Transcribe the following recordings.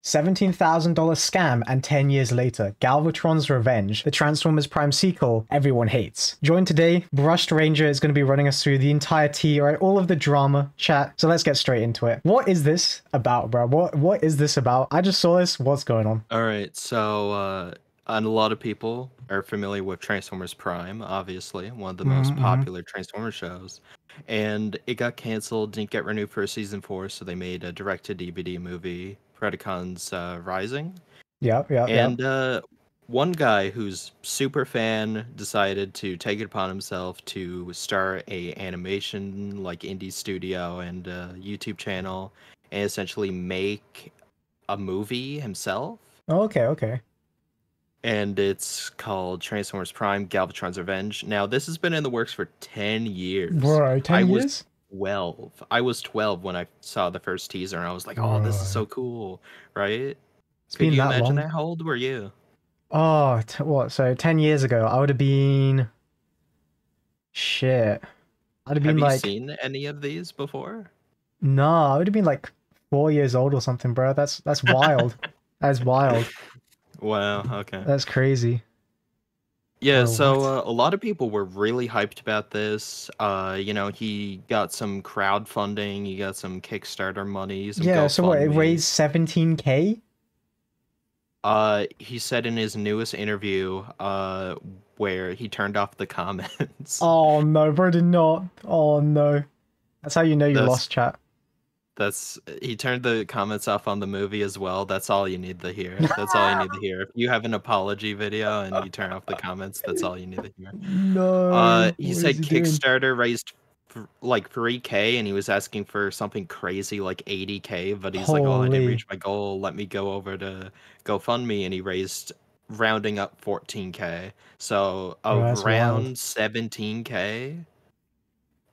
$17,000 scam and 10 years later, Galvatron's Revenge, the Transformers Prime sequel everyone hates. Join today, BrushedRanger is going to be running us through the entire tea, right? All of the drama, chat. So let's get straight into it. What is this about, bro? What is this about? I just saw this. What's going on? All right, so and a lot of people are familiar with Transformers Prime, obviously, one of the most popular Transformers shows. And it got canceled, didn't get renewed for season 4, so they made a direct-to-DVD movie, Predacons Rising. Yep. And one guy who's super fan decided to take it upon himself to start a animation like indie studio and YouTube channel and essentially make a movie himself. Okay. And it's called Transformers Prime Galvatrons Revenge. Now, this has been in the works for 10 years. Bro, 10 years? 12. I was 12 when I saw the first teaser, and I was like, oh, this is so cool, right? Could you imagine that? How old were you? Oh, what? So 10 years ago, I would have been... Shit. I'd have been like... Have you seen any of these before? No, I would have been like 4 years old or something, bro. That's wild. That's wild. Wow, okay. That's crazy. Yeah, so a lot of people were really hyped about this. You know, he got some crowdfunding, he got some Kickstarter money, some yeah, so what, it GoFundMe. raised 17K? He said in his newest interview, where he turned off the comments. Oh no, bro, did not. Oh no. That's how you know you lost, chat. He turned the comments off on the movie as well. That's all you need to hear. That's all you need to hear. If you have an apology video and you turn off the comments, that's all you need to hear. No. He said Kickstarter raised like 3K and he was asking for something crazy like 80K, but he's like, oh, I didn't reach my goal. Let me go over to GoFundMe, and he raised, rounding up, 14K. So around 17K.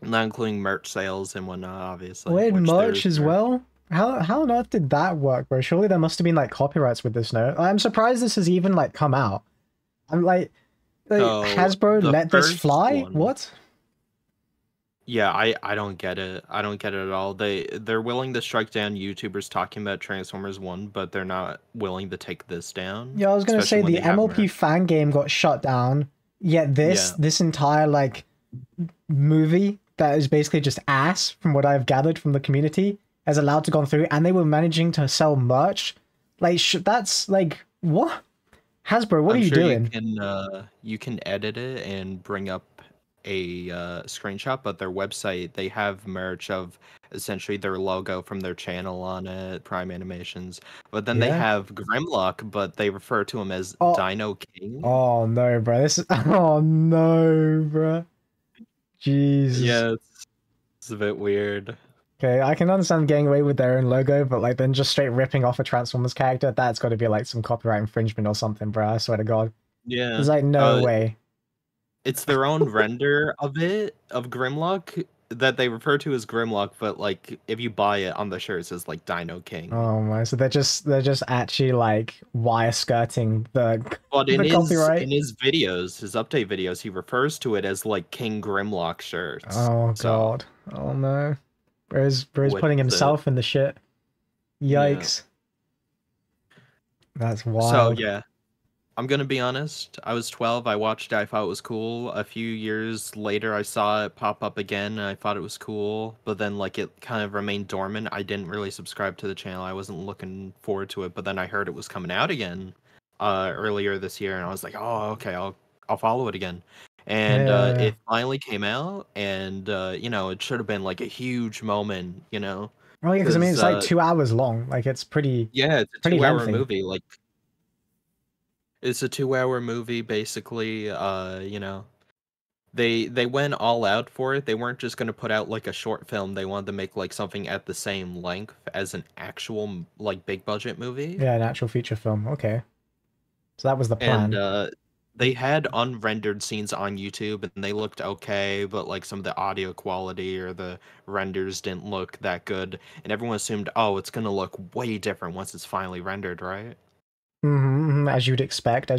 Not including merch sales and whatnot, obviously. Wait, merch as well? How on earth did that work, bro? Surely there must have been like copyrights with this, no? I'm surprised this has even like come out. I'm like Hasbro let this fly? What? Yeah, I don't get it. I don't get it at all. They're willing to strike down YouTubers talking about Transformers 1, but they're not willing to take this down. Yeah, I was gonna say the MLP fan game got shut down. Yet this entire like movie that is basically just ass, from what I've gathered from the community, is allowed to go through, and they were managing to sell merch. Like that's like, what? Hasbro, what are you doing? You can edit it and bring up a screenshot, but their website, they have merch of essentially their logo from their channel on it, Prime Animations. But then they have Grimlock, but they refer to him as Dino King. Oh no, bro! This is oh no, bro! Jesus. Yeah, it's a bit weird. Okay, I can understand getting away with their own logo, but like then just straight ripping off a Transformers character, that's got to be like some copyright infringement or something, bro. I swear to God. Yeah. There's like no way. It's their own render of Grimlock that they refer to as Grimlock, but like if you buy it on the shirt, it says like Dino King. Oh my! So they're just actually like wire skirting the copyright. In his videos, his update videos, he refers to it as like King Grimlock shirts. Oh God! Oh no! Bro's putting himself in the shit. Yikes! Yeah. That's wild. So yeah. I'm gonna be honest, I was 12, I watched it, I thought it was cool. A few years later, I saw it pop up again, and I thought it was cool, but then, like, it kind of remained dormant. I didn't really subscribe to the channel, I wasn't looking forward to it, but then I heard it was coming out again earlier this year, and I was like, oh, okay, I'll follow it again. And it finally came out, and, you know, it should have been, like, a huge moment, you know? Oh, yeah, because, I mean, it's, like, 2 hours long. Like, it's pretty... Yeah, it's a 2-hour movie, like... It's a 2-hour movie, basically. You know, they went all out for it. They weren't just going to put out like a short film. They wanted to make like something at the same length as an actual like big budget movie. Yeah, an actual feature film. Okay, so that was the plan. And they had unrendered scenes on YouTube, and they looked okay, but like some of the audio quality or the renders didn't look that good. And everyone assumed, oh, it's going to look way different once it's finally rendered, right? As you'd expect.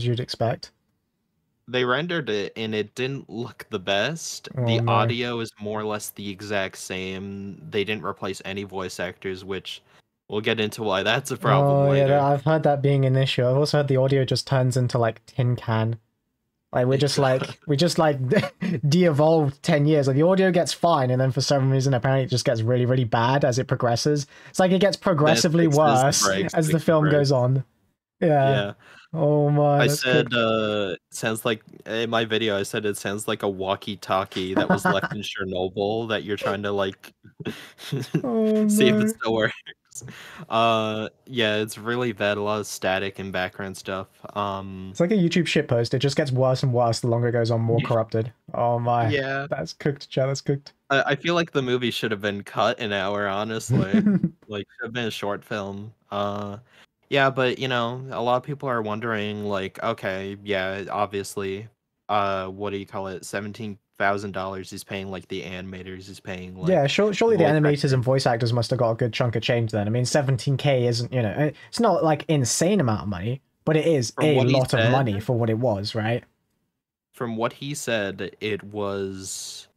They rendered it and it didn't look the best. The audio is more or less the exact same. They didn't replace any voice actors, which We'll get into why that's a problem Oh yeah, later. I've heard that being an issue. I've also heard the audio just turns into like tin can. Like we just like de-evolved 10 years. Like the audio gets fine, and then for some reason apparently it just gets really, really bad as it progresses. It's like it gets Then it progressively fixes the worse breaks, as the fix the film goes breaks. on. Yeah. Yeah. Oh my, I that's said, cooked. sounds like in my video. I said it sounds like a walkie-talkie that was left in Chernobyl that you're trying to like Oh see if it no. still works. Yeah, it's really bad. A lot of static and background stuff. It's like a YouTube shitpost. It just gets worse and worse the longer it goes on, more corrupted. Oh my. Yeah. That's cooked, chat. That's cooked. I feel like the movie should have been cut an hour, honestly. Like, should have been a short film. Yeah, but you know, a lot of people are wondering, like, okay, yeah, obviously, what do you call it? $17,000 he's paying like the animators, he's paying like Yeah, surely the voice animators actors. and voice actors must have got a good chunk of change then. I mean, 17K isn't, you know, it's not like insane amount of money, but it is From a what he lot of said, money for what it was, right? it was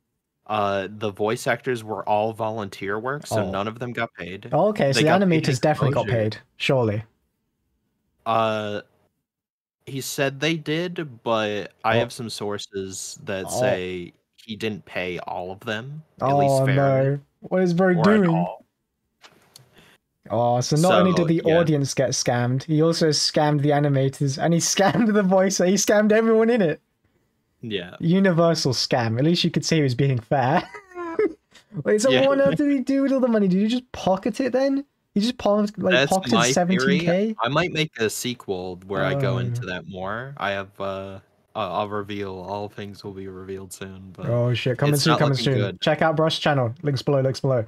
the voice actors were all volunteer work, so Oh. none of them got paid. Oh, okay, so They the got paid animators definitely got exposure. paid, surely. He said they did, but I Oh, have some sources that oh, say he didn't pay all of them, at least oh fairly, no. What is bro or at doing? all. Oh, so not only did So, the yeah, audience get scammed, he also scammed the animators, and he scammed the voicer. He scammed everyone in it. yeah, Universal scam. At least you could say he was being fair. Wait, so yeah. what on earth did he do with all the money? Did he just pocket it then? He just That's pocketed my theory. 17K? I might make a sequel where I go Oh, into that more. I have, I'll reveal, all things will be revealed soon, but oh shit, coming it's soon, not coming looking soon. good. Check out Brush channel. Links below, links below.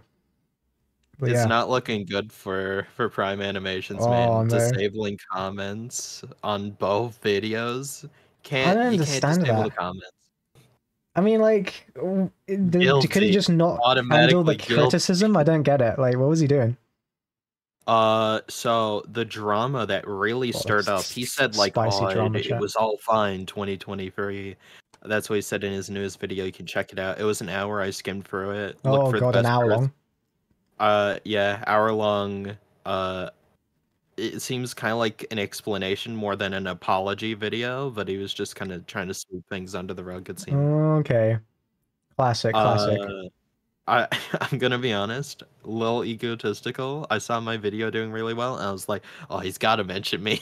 But It's yeah. not looking good for Prime Animations, Oh man. no. Disabling comments on both videos. I don't You can't understand disable the that. comments. I mean, like, could he Guilty. just not handle the Automatically guilty. criticism? I don't get it. Like, what was he doing? So the drama that really Oh, stirred up, he said like, spicy oh, drama it chat. was all fine 2023. That's what he said in his newest video. You can check it out. It was an hour. I skimmed through it. Looked Oh for the god, an best hour parts. long. Yeah, hour long. It seems kind of like an explanation more than an apology video, but he was just kind of trying to sweep things under the rug, it seemed. Okay. Classic, classic. I'm gonna be honest, a little egotistical. I saw my video doing really well, and I was like, "Oh, he's got to mention me."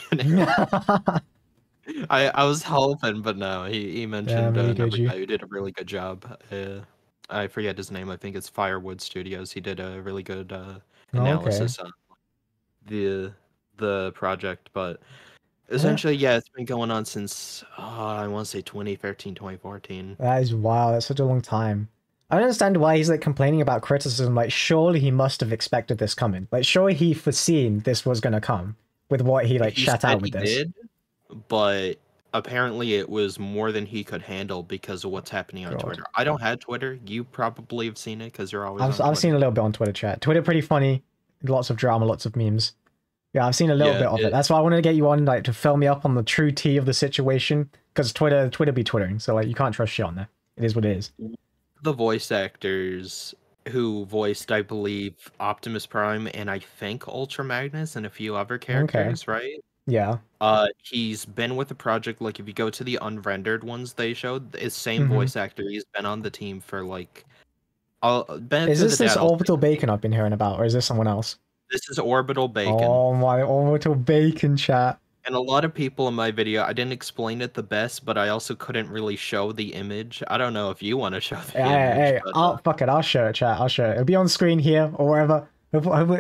I was hoping, but no. He mentioned Damn, another G. guy who did a really good job. I forget his name. I think it's Firewood Studios. He did a really good Oh, okay. analysis on the project, but essentially, yeah, it's been going on since I want to say 2013, 2014. That is wow. That's such a long time. I don't understand why he's like complaining about criticism. Like, surely he must have expected this coming. Like, surely he foreseen this was gonna come with what he like He shat said out he with this. did, but apparently it was more than he could handle because of what's happening on God. Twitter. I don't have Twitter. You probably have seen it because you're always on I've Twitter. seen a little bit on Twitter chat. Twitter pretty funny. Lots of drama, lots of memes. Yeah, I've seen a little bit of it. That's why I wanted to get you on, like, to fill me up on the true tea of the situation. Because Twitter be twittering, so like you can't trust shit on there. It is what it is. The voice actors who voiced, I believe, Optimus Prime and I think Ultra Magnus and a few other characters, right? Yeah. He's been with the project. Like, if you go to the unrendered ones they showed, it's same voice actor. He's been on the team for like. Is this Orbital Bacon I've been hearing about, or is this someone else? This is Orbital Bacon. Oh my, Orbital Bacon chat. And a lot of people in my video, I didn't explain it the best, but I also couldn't really show the image. I don't know if you want to show the image. Hey, but, fuck it, I'll show it, chat. I'll show it. It'll be on screen here or wherever.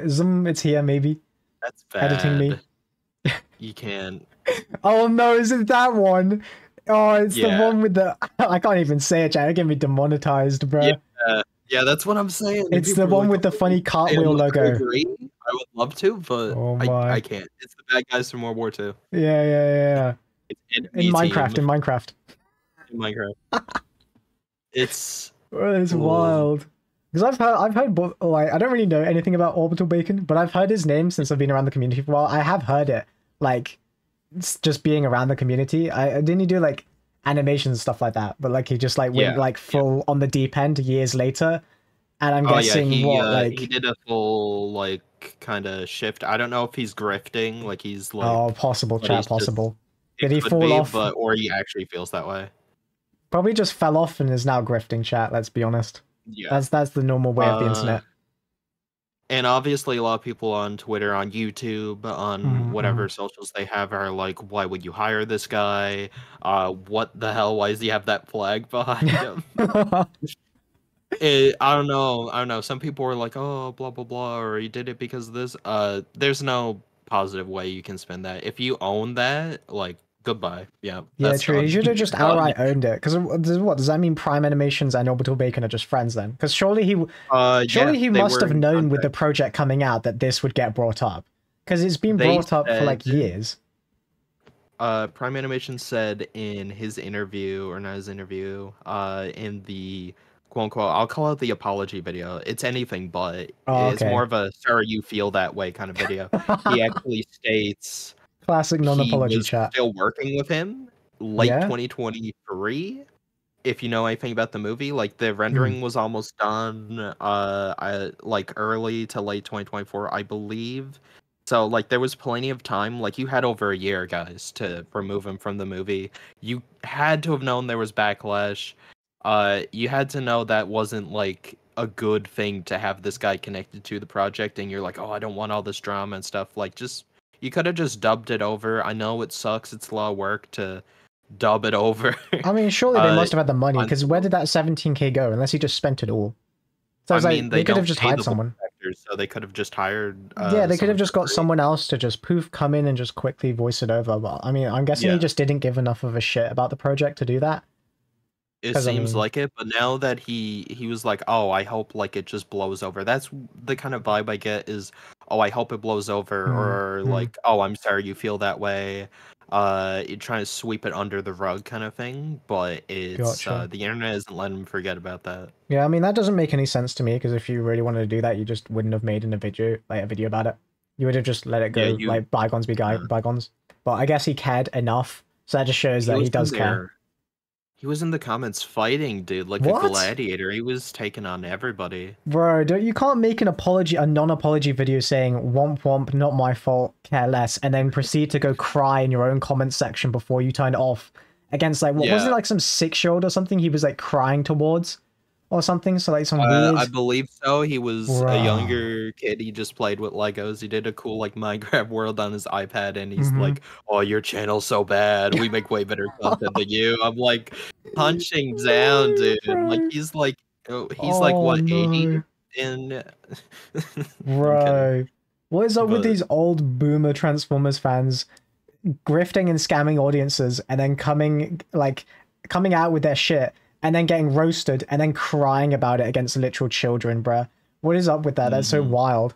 Zoom, it's here, maybe. That's bad. Editing me. You can't. Oh no, is it that one? Oh, it's the one with the. I can't even say it, chat. It'll get me demonetized, bro. Yeah, that's what I'm saying. It's the one with the funny cartwheel logo. I would love to, but I can't. It's the bad guys from World War II. Yeah. It's in Minecraft. It's wild. Because I've heard, like, I don't really know anything about Orbital Bacon, but I've heard his name since I've been around the community for a while. I have heard it, like, just being around the community. Didn't he do like animations and stuff like that? But like he just like went like full on the deep end years later. And I'm Oh yeah, guessing he did a full like kind of shift. I don't know if he's grifting, like he's like, oh, possible, but chat, he's just, possible. it Did he could fall be, off? but or he actually feels that way. Probably just fell off and is now grifting, chat. Let's be honest. Yeah. That's the normal way of the internet. And obviously, a lot of people on Twitter, on YouTube, on whatever socials they have are like, "Why would you hire this guy? What the hell? Why does he have that flag behind him?" I don't know. I don't know. Some people were like, "Oh, blah blah blah," or "He did it because of this." There's no positive way you can spin that. If you own that, like, goodbye. Yeah, Yeah, that's true. He done. should have just You're done. outright owned it. Because what does that mean? Prime Animations and Orbital Bacon are just friends then? Because Yeah, surely he they must were have in known with the contact. project coming out that this would get brought up. Because it's been They brought up for like said, years. Prime Animation said in his interview, or not his interview, in the quote unquote, I'll call it the apology video. It's anything but. Oh, It's more okay. of a sorry you feel that way kind of video. He actually states Classic he non-apology was chat. still working with him late Yeah? 2023. If you know anything about the movie, like the Hmm. rendering was almost done, like early to late 2024, I believe. So like there was plenty of time. Like you had over a year, guys, to remove him from the movie. You had to have known there was backlash. You had to know that wasn't like a good thing to have this guy connected to the project, and you're like, oh, I don't want all this drama and stuff. Like just you could have just dubbed it over. I know it sucks. It's a lot of work to dub it over. I mean, surely they uh, must have had the money, on because where did that 17K go? Unless he just spent it all. So I it's mean, like, they they could have don't just pay hired the voice someone. actors, so they could have just hired Yeah, they could have someone just for got free. someone else to just poof, come in and just quickly voice it over. But I mean, I'm guessing Yeah, he just didn't give enough of a shit about the project to do that. it Because I seems mean, like it. But now that he was like, oh, I hope like it just blows over. That's the kind of vibe I get is, oh, I hope it blows over, mm, or mm, like, oh, I'm sorry you feel that way. You're trying to sweep it under the rug kind of thing. But it's gotcha. the internet isn't letting him forget about that. Yeah, I mean, that doesn't make any sense to me, because if you really wanted to do that, you just wouldn't have made in a video, like a video about it. You would have just let it Yeah, go, like bygones be uh, bygones. But I guess he cared enough, so that just shows he that he was in does care. there. He was in the comments fighting, dude, like a What? gladiator. He was taking on everybody. Bro, you can't make a non-apology video saying womp womp, not my fault, care less, and then proceed to go cry in your own comment section before you turn it off against like what wasn't Yeah. it like some 6-year-old or something he was like crying towards or something? So like some weird I believe so. He was a bruh. younger kid. He just played with Legos. He did a cool like Minecraft world on his iPad, and he's Mm-hmm. like, "Oh, your channel's so bad. We make way better content than you." I'm like, punching down, No, dude. Like bro. he's like Oh what, 80? no. In I'm kidding, Bro. What is up with but these old boomer Transformers fans grifting and scamming audiences and then coming out with their shit and then getting roasted and then crying about it against literal children, bruh. What is up with that? That's so mhm. wild.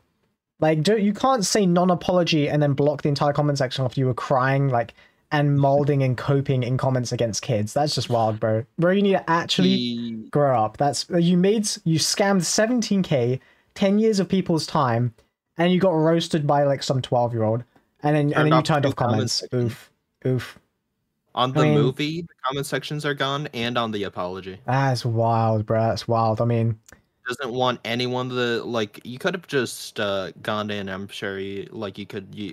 Like, you can't say non-apology and then block the entire comment section after you were crying, like, and molding and coping in comments against kids. That's just wild, bro. Bro, you need to actually He grow up. You scammed 17K, 10 years of people's time, and you got roasted by like some 12-year-old, and turned then you off turned 2 off comment comments. sections. Oof, oof. On I the mean, movie, the comment sections are gone, and on the apology. that's wild, bro. That's wild. I mean, Doesn't want anyone to like. You could have just gone in. I'm sure you could yeah,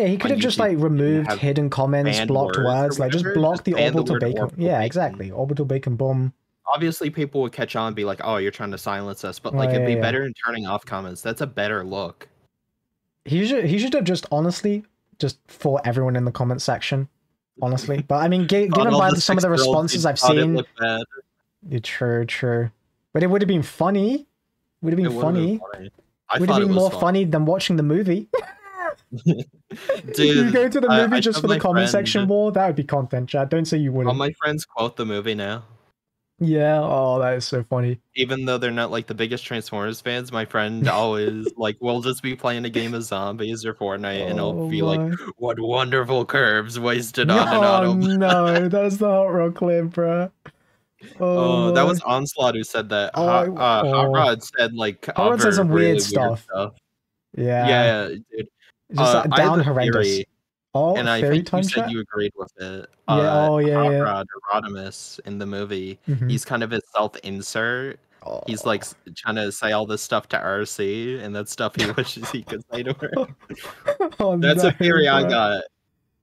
he could on have just YouTube like and removed have hidden comments, banned blocked words or words, like just whatever. block Just the ban the orbital word bacon. orbital Yeah, bacon. exactly. Orbital bacon boom. Obviously, people would catch on and be like, "Oh, you're trying to silence us," but Oh like it'd yeah, be yeah. better in turning off comments. That's a better look. He should have just honestly just fought everyone in the comment section. Honestly, but I mean, Thought given all by the some of the 6-year-olds responses I've thought it seen, looked bad. yeah, true. But it would have been funny. Would have It been would have been funny. funny. I Would have thought it been was more fun, funny than watching the movie. You dude. go to the movie I just showed for the my comment friend. section war. That would be content, Chad. Don't say you All wouldn't. my friends quote the movie now. Yeah. Oh, that is so funny. Even though they're not like the biggest Transformers fans, my friend always like we'll just be playing a game of zombies or Fortnite, and he'll Oh be like, my. "What wonderful curves wasted on an Oh auto." no, that's the hot rod clip, bro. Oh That was my. Onslaught who said that. Hot Oh. Rod said like Horror said other some weird really weird stuff. stuff. Yeah. Yeah, dude. Just that I have down a horrendous. theory, Oh, and I theory think you time said chat? you agreed with it. Yeah, oh yeah, Hot yeah. Rod or Rodimus in the movie, Mm-hmm. he's kind of a self-insert. He's like trying to say all this stuff to RC, and that stuff he wishes he could say to her. Oh, That's no, a theory I bro. got.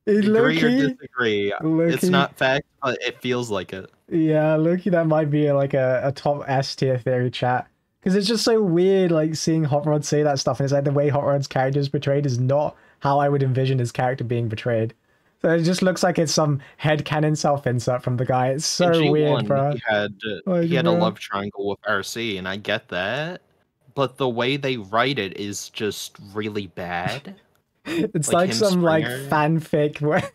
Agree or disagree? It's not fact, but it feels like it. Yeah, Loki, that might be like a top S tier theory chat. Because it's just so weird, like seeing Hot Rod say that stuff, and it's like the way Hot Rod's character is portrayed is not how I would envision his character being portrayed. So it just looks like it's some headcanon self-insert from the guy. It's In so weird, G1, bro. he had a love triangle with RC, and I get that, but the way they write it is just really bad. It's like some like fanfic where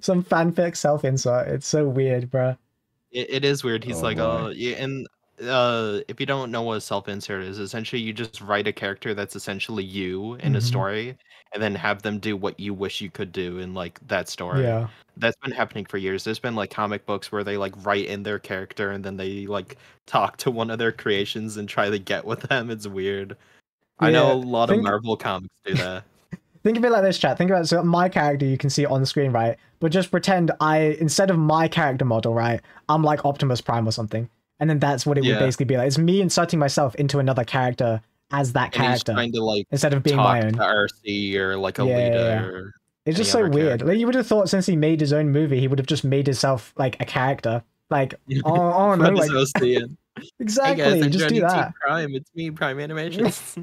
some fanfic self-insert. It's so weird, bro. It is weird. He's like, oh, yeah, and if you don't know what a self-insert is, essentially you just write a character that's essentially you in a story, and then have them do what you wish you could do in like that story. Yeah. That's been happening for years. There's been like comic books where they like write in their character and then they like talk to one of their creations and try to get with them. It's weird. Yeah, I know a lot of Marvel comics do that. Think of it like this, chat. Think about it. So my character you can see on the screen, right? But just pretend instead of my character model, right, I'm like Optimus Prime or something. And then that's what it would basically be like. It's me inserting myself into another character as that character. Trying to, like, instead of being my own. To RC or like Alita or it's just so weird. Like you would have thought since he made his own movie, he would have just made himself like a character. Like, oh no, like exactly. Hey guys, just do that. Prime, it's me, Prime Animations.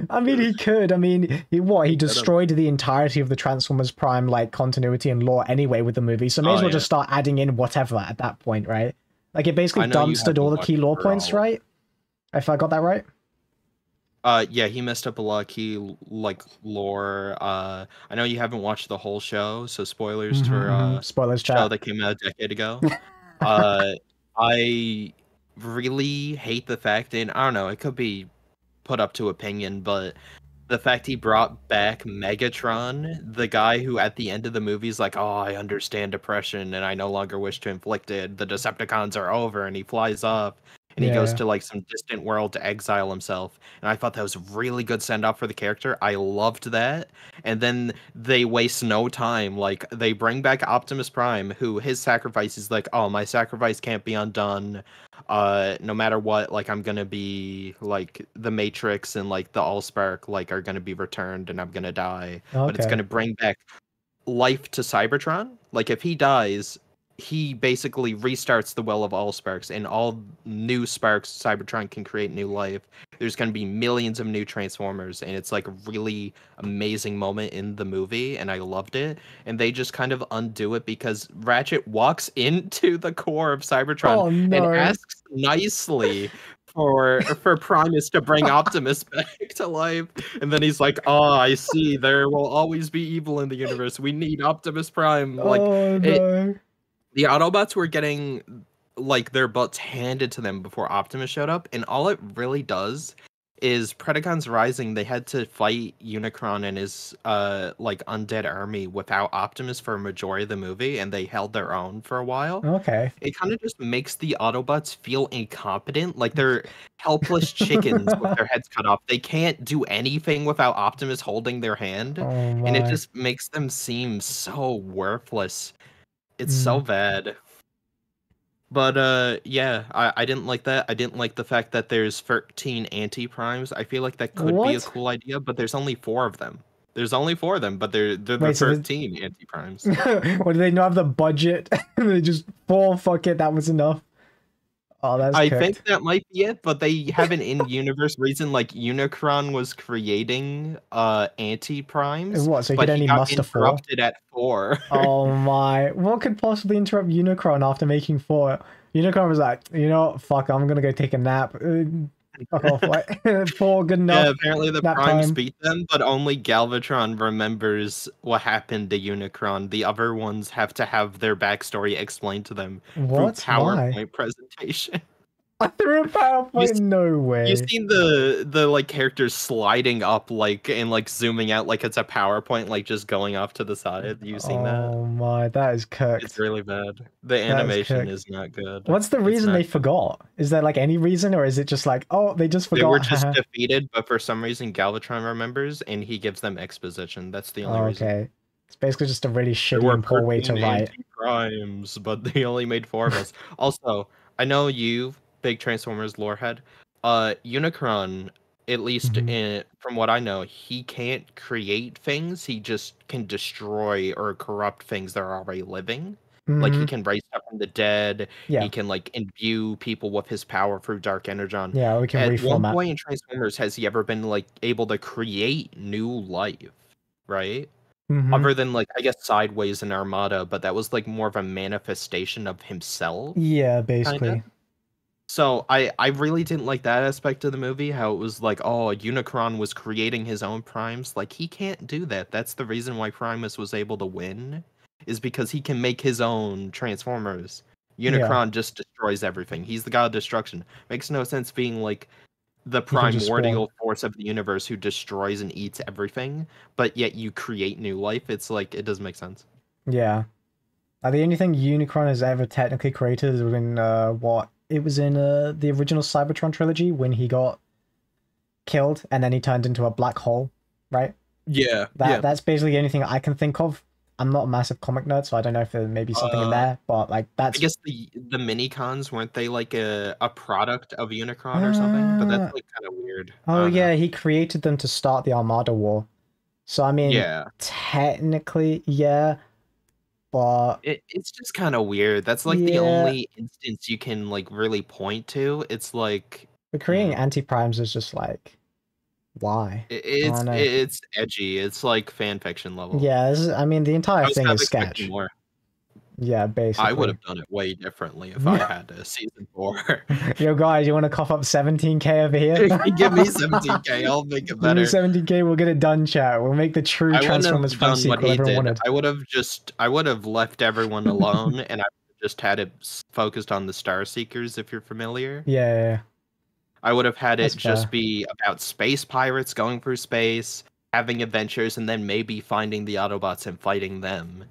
I mean, he could. I mean, he destroyed the entirety of the Transformers Prime like continuity and lore anyway with the movie. So may as well just start adding in whatever at that point, right? Like it basically dumpstered all the key lore points, right? If I got that right. Yeah, he messed up a lot of key like lore. I know you haven't watched the whole show, so spoilers for spoilers chat. Show that came out a decade ago. I really hate the fact, and I don't know, it could be put up to opinion, but the fact he brought back Megatron, the guy who at the end of the movie is like, oh, I understand depression and I no longer wish to inflict it. The Decepticons are over, and he flies off and he goes to like some distant world to exile himself. And I thought that was a really good send off for the character. I loved that. And then they waste no time. Like they bring back Optimus Prime, who his sacrifice is like, oh, my sacrifice can't be undone. No matter what, like I'm gonna be like the Matrix and like the Allspark like are gonna be returned and I'm gonna die. But it's gonna bring back life to Cybertron. Like if he dies, he basically restarts the well of Allsparks, and all new sparks Cybertron can create new life. There's going to be millions of new Transformers, and it's like a really amazing moment in the movie, and I loved it. And they just kind of undo it because Ratchet walks into the core of Cybertron and asks nicely for Primus to bring Optimus back to life, and then he's like, "Oh, I see. There will always be evil in the universe. We need Optimus Prime." Like, the Autobots were getting like their butts handed to them before Optimus showed up, and all it really does is Predacons Rising. They had to fight Unicron and his like undead army without Optimus for a majority of the movie, and they held their own for a while. Okay. It kind of just makes the Autobots feel incompetent, like they're helpless chickens with their heads cut off. They can't do anything without Optimus holding their hand, and it just makes them seem so worthless. It's so bad. But yeah, I didn't like that. I didn't like the fact that there's 13 anti-primes. I feel like that could be a cool idea, but there's only 4 of them. There's only 4 of them, but they're the 13 anti-primes. What, do they not have the budget? They just fuck it, that was enough. Oh, that's I think that might be it, but they have an in-universe reason, like Unicron was creating anti-primes. What, so he could only muster 4? Interrupted at 4. Oh my, what could possibly interrupt Unicron after making 4? Unicron was like, you know, fuck, I'm gonna go take a nap. Fuck off, like 4, good enough. Yeah, apparently the Primes beat them, but only Galvatron remembers what happened to Unicron. The other ones have to have their backstory explained to them through PowerPoint presentation. Through a PowerPoint? No way. You've seen the like characters sliding up like and like zooming out like it's a PowerPoint, like just going off to the side. You've seen that? Oh my, that is cooked. It's really bad. The animation is not good. What's the reason they forgot? Is there like any reason, or is it just like, oh, they just forgot? They were just defeated, but for some reason Galvatron remembers and he gives them exposition. That's the only reason. Okay. It's basically just a really shitty and poor way to write. Primes, but they only made 4 of us. Also, I know you big Transformers lore head. Unicron, at least from what I know, he can't create things. He just can destroy or corrupt things that are already living. Like he can raise up from the dead. Yeah. He can like imbue people with his power through dark energon. Yeah, we can At one reformat. point in Transformers, has he ever been like able to create new life? Right? Other than like I guess Sideways and Armada, but that was like more of a manifestation of himself. Yeah, basically. Kinda. So I really didn't like that aspect of the movie, how it was like, oh, Unicron was creating his own primes. Like he can't do that. That's the reason why Primus was able to win, is because he can make his own Transformers. Unicron just destroys everything. He's the god of destruction. Makes no sense being like the primordial force of the universe who destroys and eats everything, but yet you create new life. It's like it doesn't make sense. Yeah. The only thing Unicron has ever technically created is when what it was in the original Cybertron trilogy when he got killed and then he turned into a black hole, right? Yeah. That's basically the only thing I can think of. I'm not a massive comic nerd, so I don't know if there may be something in there, but like that's. I guess the mini-cons, weren't they like a product of Unicron or something? But that's like kind of weird. Oh yeah, he created them to start the Armada War. So I mean, technically, yeah. But it's just kind of weird. That's like the only instance you can like really point to. It's like creating anti-primes is just like, why? It's edgy. It's like fan fiction level. Yeah, I mean the entire thing is sketch. More. Yeah, basically. I would have done it way differently if I had a season 4. Yo, guys, you want to cough up 17k over here? Give me 17k, I'll make it better. Give me 17k, we'll get it done, chat. We'll make the true Transformers fun sequel everyone wanted. I would have left everyone alone, and I just had it focused on the Star Seekers, if you're familiar. Yeah. I would have had it just be about space pirates going through space, having adventures, and then maybe finding the Autobots and fighting them.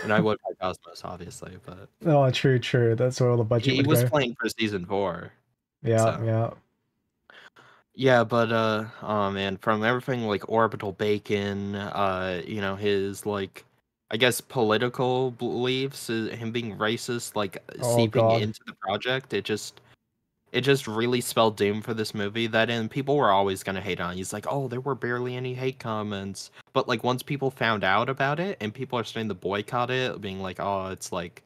And I would like Cosmos, obviously, but true. That's where all the budget he was playing for season 4. Yeah. But oh man, from everything like Orbital Bacon, his like I guess political beliefs, him being racist, like seeping into the project, it just really spelled doom for this movie. That and people were always gonna hate on it. He's like, oh, there were barely any hate comments. But like once people found out about it and people are starting to boycott it, being like, oh, it's like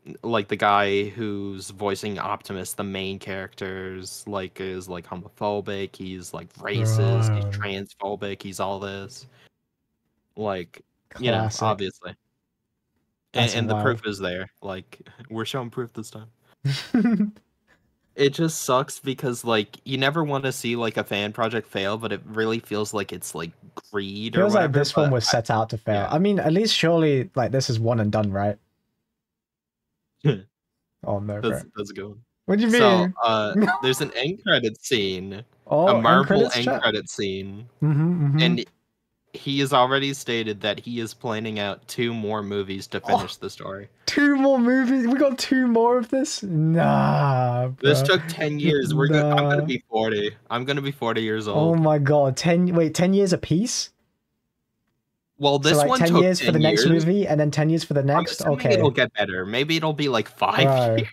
the guy who's voicing Optimus, the main characters, like is like homophobic, he's like racist, he's transphobic, he's all this. Like, obviously. And the proof is there. Like, we're showing proof this time. It just sucks because like you never want to see like a fan project fail, but it really feels like it's like greed. Feels like this one was set out to fail. Yeah. I mean, at least surely like this is one and done, right? Oh no, that's a good one. What do you mean? So there's an end credit scene, a Marvel end credit scene, and he has already stated that he is planning out 2 more movies to finish the story. 2 more movies? We got 2 more of this? Nah, bro. This took 10 years. I'm gonna be 40. I'm gonna be 40 years old. Oh my god, 10 years apiece? Well, this so like 10 years for the next movie and then 10 years for the next? Okay. It'll get better. Maybe it'll be like 5 years.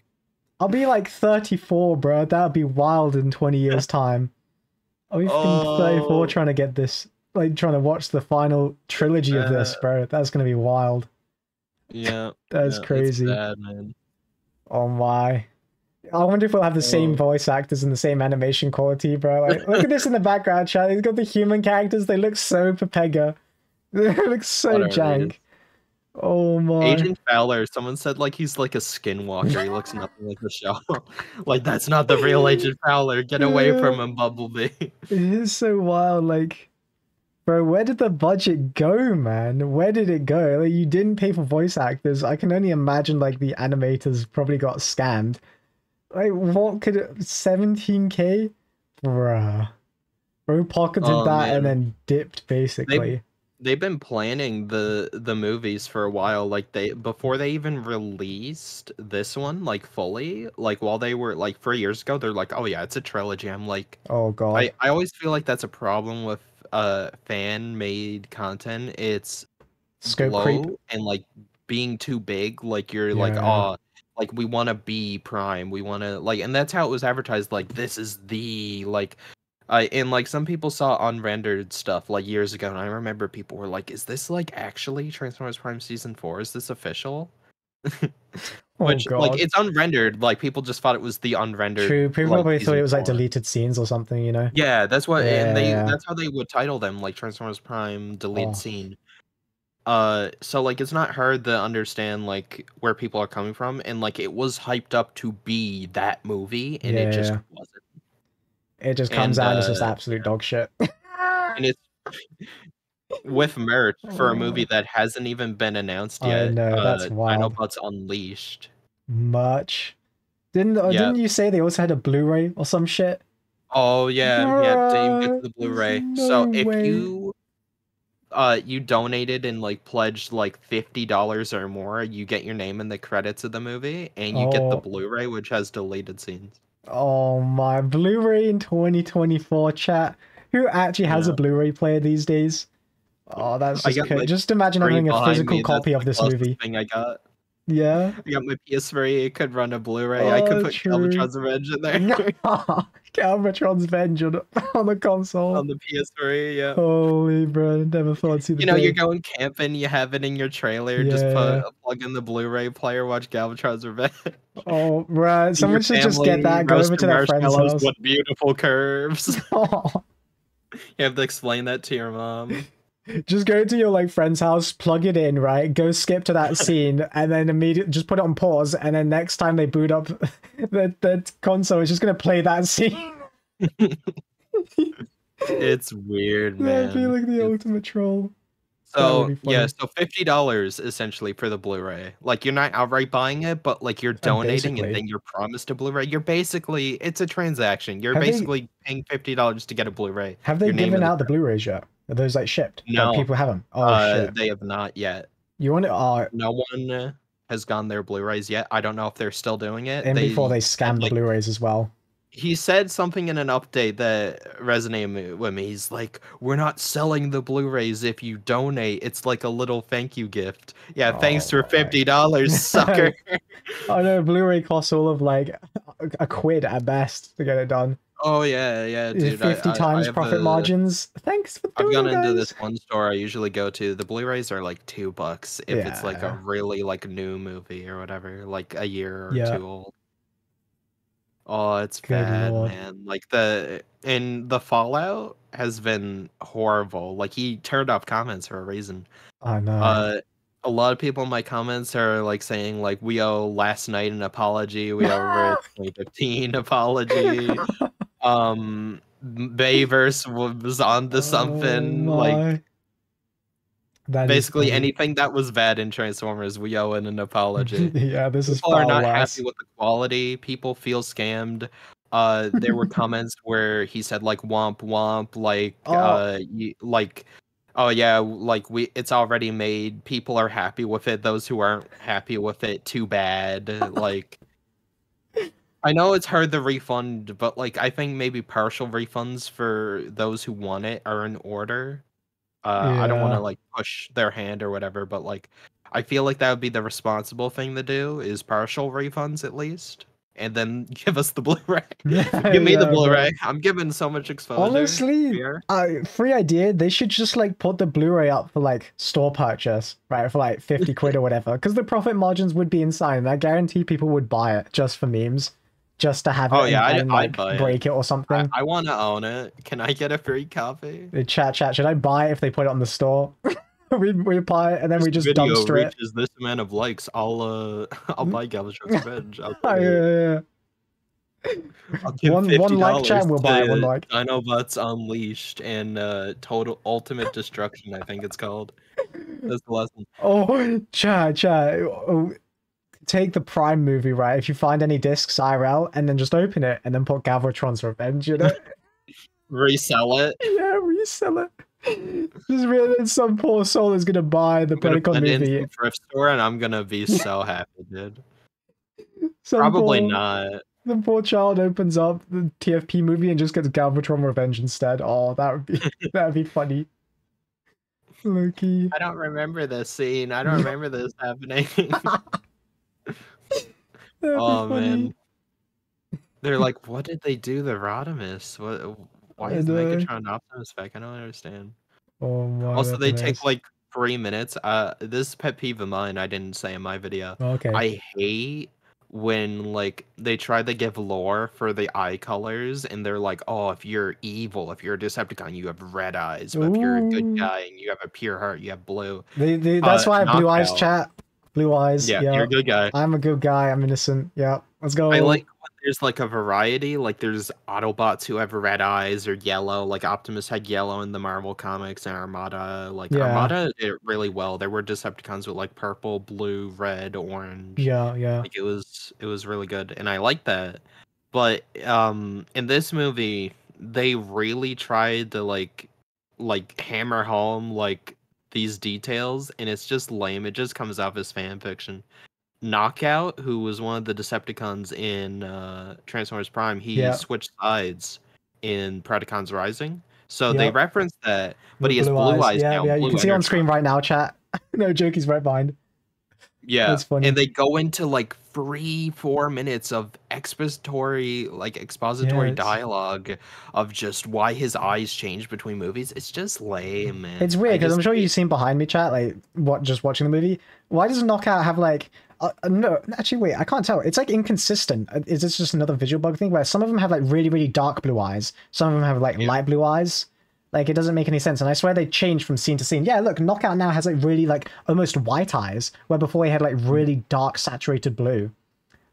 I'll be like 34, bro. That would be wild in 20 years' time. I'll be 34 trying to get this. Like trying to watch the final trilogy of this, bro. That's gonna be wild. Yeah, that's crazy. It's bad, man. Oh my! I wonder if we'll have the same voice actors and the same animation quality, bro. Like, look at this in the background, chat. He's got the human characters. They look so Pepega. They look so jank. Oh my! Agent Fowler. Someone said like he's like a skinwalker. He looks nothing like the show. Like that's not the real Agent Fowler. Get away from him, Bumblebee. It is so wild. Like. Bro, where did the budget go, man? Where did it go? Like, you didn't pay for voice actors. I can only imagine, like, the animators probably got scammed. Like, what could it... 17k? Bruh. Bro pocketed that and then dipped, basically. They've been planning the movies for a while. Like, before they even released this one, like, fully, like, while they were, like, 3 years ago, they're like, oh, yeah, it's a trilogy. I'm like... Oh, God. I always feel like that's a problem with fan-made content. It's scope creep and like being too big. Like you're like, oh, like we want to be Prime. We want to like, and that's how it was advertised. Like this is the like, and like some people saw unrendered stuff like years ago, and I remember people were like, "Is this like actually Transformers Prime Season 4? Is this official?" Oh Which like god. it's unrendered. Like people just thought it was the unrendered. True. People Like probably thought Season it was like 4. deleted scenes or something, you know? Yeah, that's what, and Yeah. that's how they would title them, like Transformers Prime deleted Oh, scene. So like it's not hard to understand like where people are coming from, and like it was hyped up to be that movie, and it just yeah. wasn't. It just comes And out and it's just absolute dog shit. and it's with merch for a movie Oh, that hasn't even been announced I yet. know, that's wild. Dinobots Unleashed. Much. Yeah. Didn't you say they also had a Blu-ray or some shit? Oh yeah, yeah. Didn't get to the There's Blu-ray. no So if way. you donated and like pledged like $50 or more, you get your name in the credits of the movie, and you get the Oh, Blu-ray, which has deleted scenes. oh my Blu-ray in 2024 chat. Who actually has a Yeah. Blu-ray player these days? Oh, that's I just got my just imagine PS3 having a behind physical me. That's copy of the this closest movie. thing I got. Yeah. I got my PS3. It could run a Blu-ray. I could Oh, put true. Galvatrons Revenge in there Galvatron's Venge on the console. on the PS3. Yeah. Holy bro, never thought I'd see the You know, you're day. going camping. You have it in your trailer. Just Yeah. plug in the Bluray player. Watch Galvatron's Revenge. Oh, right. And your Someone should just get family that, go over roasting to their friend's marshmallows. house. What beautiful curves! Oh, You have to explain that to your mom. just go to your like friend's house, plug it in, right? Go skip to that scene, and then immediately just put it on pause. And then next time they boot up the console, it's just gonna play that scene. It's weird, That'd be man. like the ultimate troll. That would So be yeah, funny. so $50 essentially for the Blu-ray. Like you're not outright buying it, but like you're donating and Basically, then you're promised a Blu-ray. You're basically it's a transaction. You're have they basically paying $50 to get a Blu-ray. have they Your name given in the out the credits. Blu-rays yet? Are those like shipped? Like No, people have them? Oh shit! they have not yet. You want it? Oh, No one has gone their Blu-rays yet. I don't know if they're still doing it. and before They they said scam the like Blu-rays as well. he said something in an update that resonated with me. He's like, "We're not selling the Blu-rays if you donate. It's like a little thank you gift." Yeah, thanks Oh for my. $50, sucker. I know Blu-ray costs all of like a quid at best to get it done. Oh yeah, yeah, dude. 50 I times have profit margins. Thanks for I've doing gone it, into this guys. one store I usually go to. The Blu-rays are like $2 if it's like a Yeah, really like new movie or whatever, like a year or yeah. two old. Oh, it's Good bad, lord. man. Like the Fallout has been horrible. Like he turned off comments for a reason. I know. Uh, a lot of people in my comments are like saying like we owe Last Night an apology. We owe Red 2015 apology. Bayverse was on to Oh something. Like my. That is basically funny. anything that was bad in Transformers, we owe it an apology. Yeah, this is People are far not worse. happy with the quality. People feel scammed. There were comments where he said like "womp womp," like Oh, like, oh yeah, like it's already made. People are happy with it. Those who aren't happy with it, too bad. Like, I know it's hard to refund, but like I think maybe partial refunds for those who want it are in order. I don't want to yeah. like push their hand or whatever, but like I feel like that would be the responsible thing to do is partial refunds at least, and then give us the Blu-ray. Give me the Yeah, bro. Blu-ray. I'm giving so much exposure Honestly, here. free idea. They should just like put the Blu-ray up for like store purchase, right? For like 50 quid or whatever. Because the profit margins would be insane. I guarantee people would buy it just for memes, just to have it Oh yeah, and I'd like buy it. break it or something. I want to own it. Can I get a free copy? Chat, should I buy it if they put it on the store? we buy it and then This we just video dumpster it. reaches this amount of likes. I'll buy Galvatrons Revenge. I'll Yeah, buy it. yeah, I'll give one like chat, we'll buy it. One to like. Dinobots Unleashed and Total Ultimate Destruction, I think it's called. That's the last one. Oh, chat. Oh, take the Prime movie, right? If you find any discs IRL, and then just open it, and then put Galvatron's Revenge in it. Resell it. Yeah, resell it. Just really, some poor soul is gonna buy the I'm gonna Predacon put it in movie. some thrift store and I'm gonna be so happy, dude. Some Probably poor, not. the poor child opens up the TFP movie and just gets Galvatron Revenge instead. Oh, that'd be funny. Loki. I don't remember this scene. I don't remember this happening. That'd be Oh funny. man, they're like, what did they do to Rodimus? What? Why I is know. Megatron Optimus back? I don't understand. Oh my, Also, that'd be they take hilarious. like 3 minutes. This pet peeve of mine, I didn't say in my video. Okay. I hate when like they try to give lore for the eye colors, and they're like, "Oh, if you're evil, if you're a Decepticon, you have red eyes, but if you're a good Ooh. guy and you have a pure heart, you have blue." That's why I have blue eyes, Knockout. chat. Blue eyes. Yeah, you're Yeah. a good guy. I'm a good guy. I'm innocent. Yeah. Let's I like go. when there's like a variety, like there's Autobots who have red eyes or yellow, like Optimus had yellow in the Marvel comics, and Armada, like Yeah. Armada did it really well. There were Decepticons with like purple, blue, red, orange. Yeah. Yeah. Like it was really good, and I like that. But in this movie, they really tried to like hammer home like these details, and it's just lame. It just comes off as fan fiction. Knockout, who was one of the Decepticons in Transformers Prime, he Yeah. switched sides in Predacons Rising. So they Yep. referenced that, but With he has blue blue eyes. eyes Yeah. now, Yeah. You blue can see on energon. screen right now, chat. No joke. He's right behind. Yeah, That's and funny. they go into like 3-4 minutes of expository Yeah. dialogue of just why his eyes change between movies. It's just lame, It's man. I weird because I'm just sure you've hate. seen behind me, chat. Like, what? Just watching the movie. Why does Knockout have like? No, actually, wait. I can't tell. It's like inconsistent. Is this just another visual bug thing where some of them have like really, really dark blue eyes, some of them have like Yeah. light blue eyes? Like, it doesn't make any sense. And I swear they change from scene to scene. Yeah, look, Knockout now has like really like almost white eyes, where before he had like really dark saturated blue.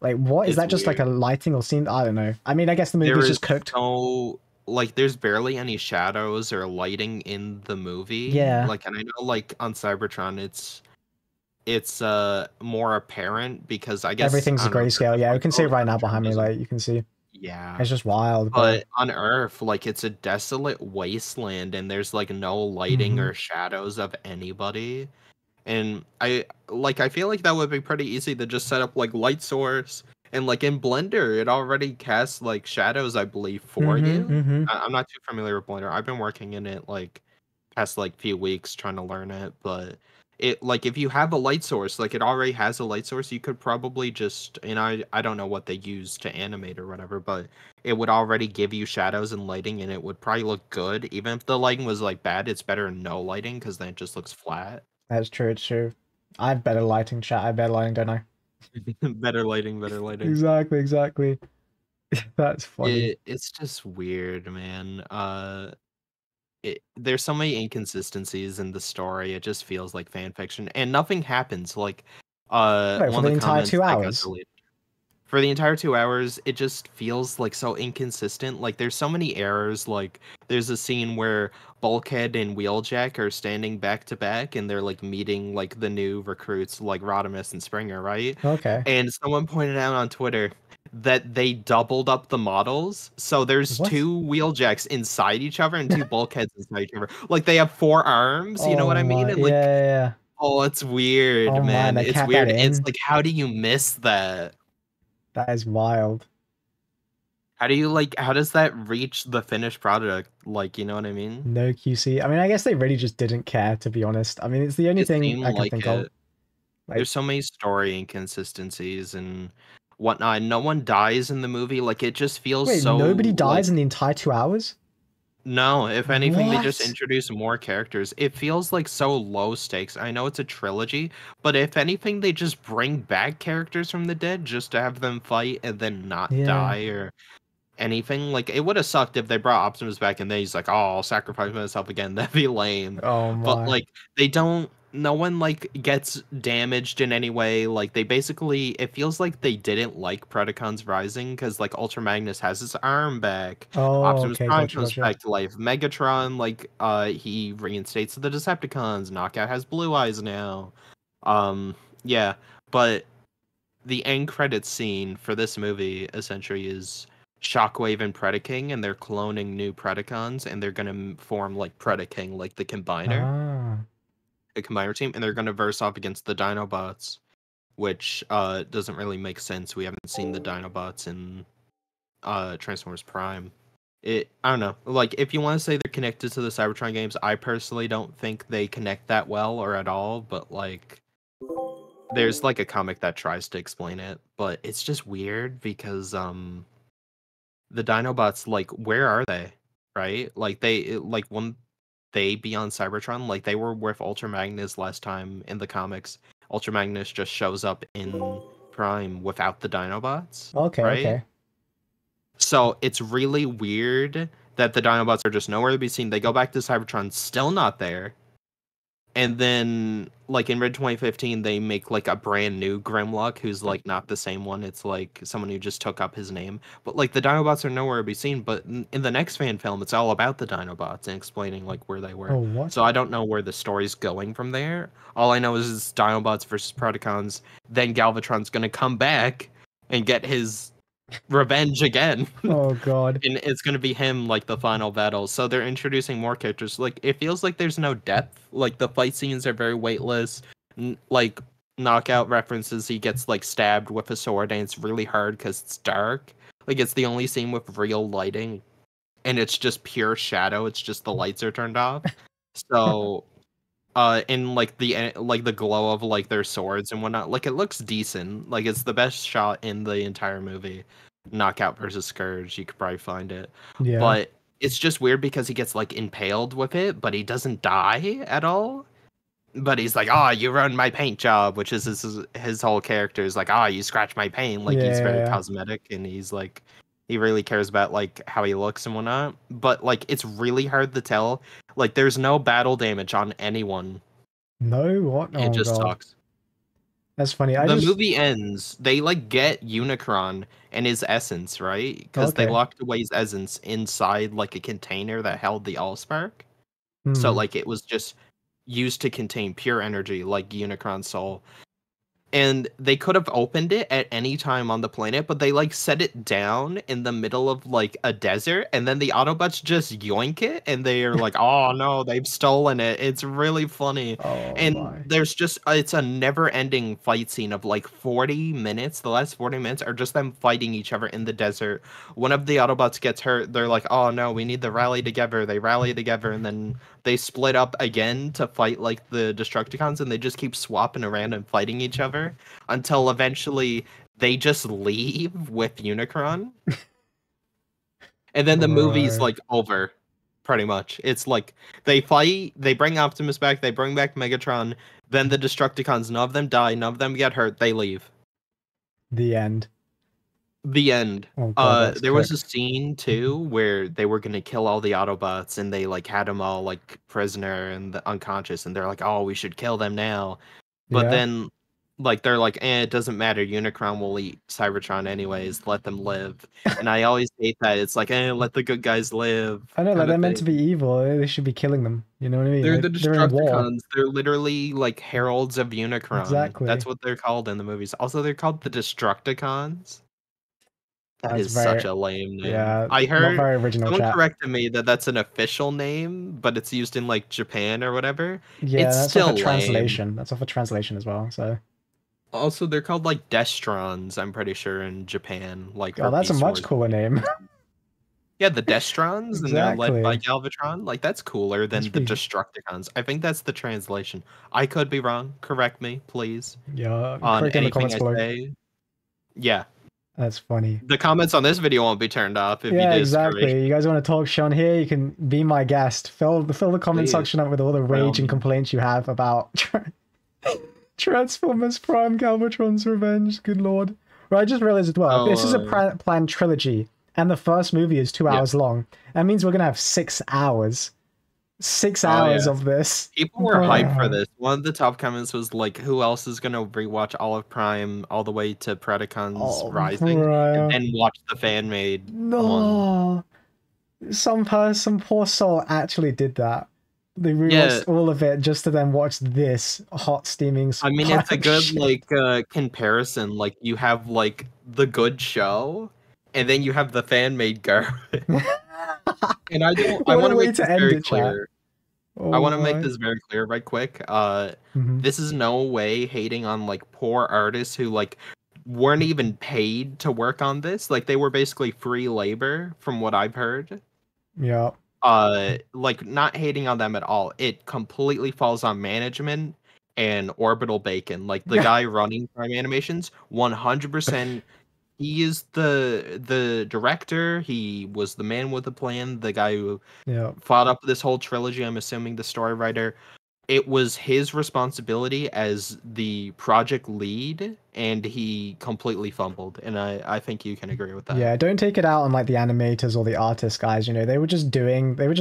Like, what is It's that? Just like weird. a lighting or scene? I don't know. I mean, I guess the There movie's is just cooked. so like there's barely any shadows or lighting in the movie. Yeah, Like, and I know like on Cybertron it's more apparent because I guess everything's I a don't know, because grayscale. of Yeah, we like can see it right now behind me. photojournalism. Like, you can see Yeah. it's just wild, bro. But on Earth, like it's a desolate wasteland and there's like no lighting Hmm. or shadows of anybody. And I feel like that would be pretty easy to just set up like light source and like in Blender it already casts like shadows, I believe, for Hmm. you. Hmm. I'm not too familiar with Blender. I've been working in it like past like few weeks trying to learn it, but it like if you have a light source, like it already has a light source, you could probably just and I don't know what they use to animate or whatever, but it would already give you shadows and lighting and it would probably look good. Even if the lighting was like bad, it's better than no lighting because then it just looks flat. That's true. It's true. I have better lighting, chat. I have better lighting, don't I? Better lighting, better lighting. Exactly. Exactly. That's funny. It's just weird, man. There's so many inconsistencies in the story. It just feels like fan fiction, and nothing happens. Like, Wait, for one the of the entire comments two that got hours. deleted for the entire 2 hours, it just feels like so inconsistent. Like, there's so many errors. Like, there's a scene where Bulkhead and Wheeljack are standing back to back, and they're like meeting like the new recruits, like Rodimus and Springer, right? Okay. And someone pointed out on Twitter that they doubled up the models. So there's What? two Wheeljacks inside each other and two Bulkheads inside each other. Like they have 4 arms, you know Oh what I mean? my. And Yeah, like, yeah, yeah. oh, it's weird, Oh my. man. They It's kept that weird. It's in. like, how do you miss that? That is wild. How do you like, how does that reach the finished product? Like, you know what I mean? No QC. I mean, I guess they really just didn't care, to be honest. I mean, it's the only It thing seemed I can like think of. it. Like, There's so many story inconsistencies and whatnot. No one dies in the movie. Like, it just feels wait, so nobody like, dies in the entire 2 hours? no, if anything, they just What? introduce more characters. It feels like so low stakes. I know it's a trilogy, but if anything, they just bring back characters from the dead just to have them fight and then not Yeah. die or anything. Like, it would have sucked if they brought Optimus back and then he's like, "Oh, I'll sacrifice myself again." That'd be lame. Oh But my. like, they don't. No one like gets damaged in any way. Like, they basically, it feels like they didn't like Predacons Rising because like Ultra Magnus has his arm back. Oh, Optimus okay. Prime Gotcha, comes gotcha. back to life. Megatron, like, he reinstates the Decepticons. Knockout has blue eyes now. Um, yeah, but the end credits scene for this movie essentially is Shockwave and Predaking, and they're cloning new Predacons, and they're gonna form like Predaking, like Ah. the combiner team, and they're gonna verse off against the Dinobots, which doesn't really make sense. We haven't seen the Dinobots in Transformers Prime. I don't know. Like, if you want to say they're connected to the Cybertron games, I personally don't think they connect that well or at all. But like, there's like a comic that tries to explain it, but it's just weird because the Dinobots, like, where are they? Right? Like like when they be on Cybertron, like they were with Ultra Magnus last time in the comics. Ultra Magnus just shows up in Prime without the Dinobots, Okay, right? okay. So it's really weird that the Dinobots are just nowhere to be seen. They go back to Cybertron, still not there. And then, like, in Red 2015, they make, like, a brand new Grimlock who's, like, not the same one. It's, like, someone who just took up his name. But, like, the Dinobots are nowhere to be seen. But in the next fan film, it's all about the Dinobots and explaining, like, where they were. Oh, what? So I don't know where the story's going from there. All I know is it's Dinobots versus Predacons. Then Galvatron's gonna come back and get his revenge again. Oh, God. And it's gonna be him, like, the final battle. So they're introducing more characters. Like, it feels like there's no depth. Like, the fight scenes are very weightless. Like, knockout references, he gets, like, stabbed with a sword, and it's really hard because it's dark. Like, it's the only scene with real lighting, and it's just pure shadow. It's just the lights are turned off. So, in, like, the glow of, like, their swords and whatnot, like, it looks decent. Like, it's the best shot in the entire movie. Knockout versus Scourge, you could probably find it. Yeah. But it's just weird because he gets, like, impaled with it, but he doesn't die at all. But he's like, "Oh, you ruined my paint job," which is his whole character is like, "Oh, you scratched my paint." Like, he's very Yeah. cosmetic, and he's like, he really cares about, like, how he looks and whatnot. But, like, it's really hard to tell. Like, there's no battle damage on anyone. No, what? It Oh, just God. sucks. That's funny. The movie ends. They, like, get Unicron and his essence, right? Because they Okay. locked away his essence inside, like, a container that held the Allspark. So, Hmm. like, it was just used to contain pure energy, like Unicron's soul. And they could have opened it at any time on the planet, but they, like, set it down in the middle of, like, a desert, and then the Autobots just yoink it, and they are like, "Oh no, they've stolen it." It's really funny. Oh, And my. there's just it's a never-ending fight scene of, like, 40 minutes. The last 40 minutes are just them fighting each other in the desert. One of the Autobots gets hurt. They're like, "Oh no, we need to rally together." They rally together, and then they split up again to fight, like, the Destructicons, and they just keep swapping around and fighting each other until eventually they just leave with Unicron. And then the movie's, Bro. like, over, pretty much. It's like they fight, they bring Optimus back, they bring back Megatron, then the Destructicons, none of them die, none of them get hurt, they leave. The end. The end. Oh, God, that's There was quick. a scene too where they were gonna kill all the Autobots, and they, like, had them all, like, prisoner and unconscious, and they're like, "Oh, we should kill them now." But Yeah. then, like, they're like, it doesn't matter. Unicron will eat Cybertron anyways. Let them live." And I always hate that. It's like, let the good guys live, I know, like, kind they're of meant to be thing. evil. They should be killing them. You know what I mean? They're the They're in war. Destructicons. They're literally, like, heralds of Unicron. Exactly. That's what they're called in the movies. Also, they're called the Destructicons. That That's is such very, a lame name. yeah, I not heard very original, someone chat. corrected me that that's an official name, but it's used in, like, Japan or whatever. Yeah, It's that's off a still lame. translation. That's off a translation as well. So, Also, they're called, like, Destrons, I'm pretty sure, in Japan, like, oh, for that's a Beast much Wars. cooler name. Yeah, the Destrons, and they're led by Exactly. Galvatron. Like, that's cooler That's than the pretty. Destructicons. I think that's the translation. I could be wrong. Correct me, please, Yeah, on correct in the anything comments I below. say. Yeah. That's funny. The comments on this video won't be turned off if you Yeah, disagree. exactly. You guys want to talk shit on here? You can be my guest. Fill the comment Please, section up with all the by all rage and means. complaints you have about Transformers Prime Galvatron's Revenge. Good lord. Right, I just realized as well, if this is a Oh, planned trilogy and the first movie is 2 yeah. hours long, that means we're gonna have 6 hours. 6 Oh, hours yeah. of this. People were hyped for this. One of the top comments was like, who else is gonna rewatch all of Prime all the way to Predacons Oh, Rising and bro. then watch the fan-made one? No. Some poor soul actually did that. They Yeah, rewatched all of it just to then watch this hot steaming I mean, pile it's a of good, shit. like, comparison. Like, you have, like, the good show, and then you have the fan-made garbage. And I What a want to way make to this end very it, chat. clear. I Oh want to make my. this very clear right quick. Hmm. This is no way hating on, like, poor artists who, like, weren't even paid to work on this. Like, they were basically free labor, from what I've heard. Yeah. Like, not hating on them at all. It completely falls on management and Orbital Bacon. Like the guy running Prime Animations, 100%. He is the director. He was the man with the plan. The guy who fought up this whole trilogy. I'm assuming the story writer. It was his responsibility as the project lead, and he completely fumbled. And I think you can agree with that. Yeah, don't take it out on like the animators or the artist guys. You know, they were just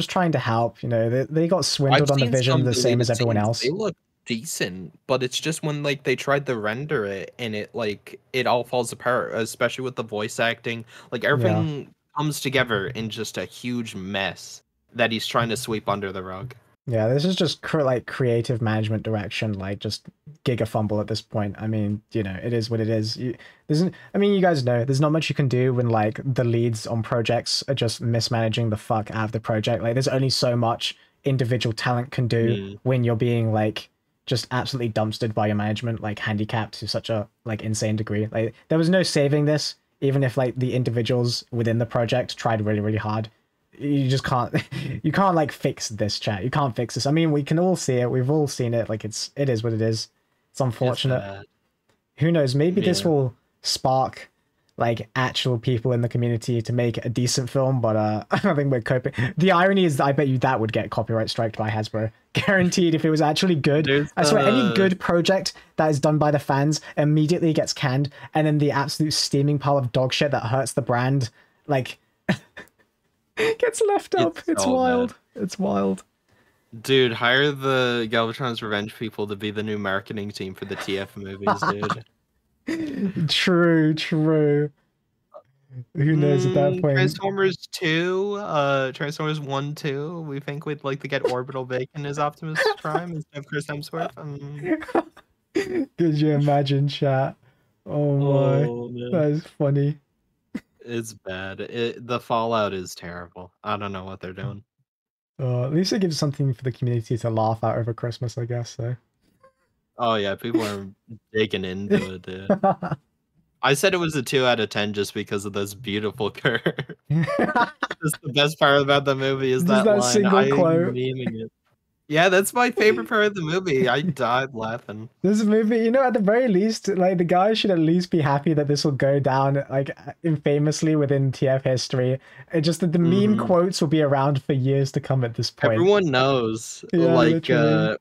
trying to help. You know, they got swindled on the vision the same as everyone else. They look decent, but it's just when like they tried to render it and it all falls apart, especially with the voice acting. Like everything comes together in just a huge mess that he's trying to sweep under the rug. Yeah, this is just like creative management direction, like just giga fumble at this point. I mean, you know, it is what it is. You guys know there's not much you can do when like the leads on projects are just mismanaging the fuck out of the project. Like there's only so much individual talent can do when you're being like just absolutely dumpstered by your management, like handicapped to such a like insane degree. Like there was no saving this, even if like the individuals within the project tried really, really hard. You just can't like fix this, chat. You can't fix this. I mean, we can all see it. We've all seen it. Like it is what it is. It's unfortunate. Who knows? Maybe this will spark like actual people in the community to make a decent film, but I don't think we're coping. The irony is that I bet you that would get copyright striked by Hasbro. Guaranteed if it was actually good. I swear any good project that is done by the fans immediately gets canned, and then the absolute steaming pile of dog shit that hurts the brand, like gets left up. It's wild. Bad. It's wild. Dude, hire the Galvatrons Revenge people to be the new marketing team for the TF movies, dude. True. Who knows at that point? Transformers 2, Transformers 1, 2. We think we'd like to get Orbital Bacon as Optimus Prime instead of Chris Hemsworth. Could you imagine, chat? Oh my, that is funny. It's bad. The fallout is terrible. I don't know what they're doing. At least it gives something for the community to laugh at over Christmas, I guess. So. Oh yeah, people are digging into it, dude. I said it was a 2 out of 10 just because of this beautiful curve. Just the best part about the movie is that line. Single quote. Memeing it. Yeah, that's my favorite part of the movie. I died laughing. This movie, you know, at the very least, like the guy should at least be happy that this will go down like infamously within TF history. It just that the meme quotes will be around for years to come at this point. Everyone knows. Yeah, like,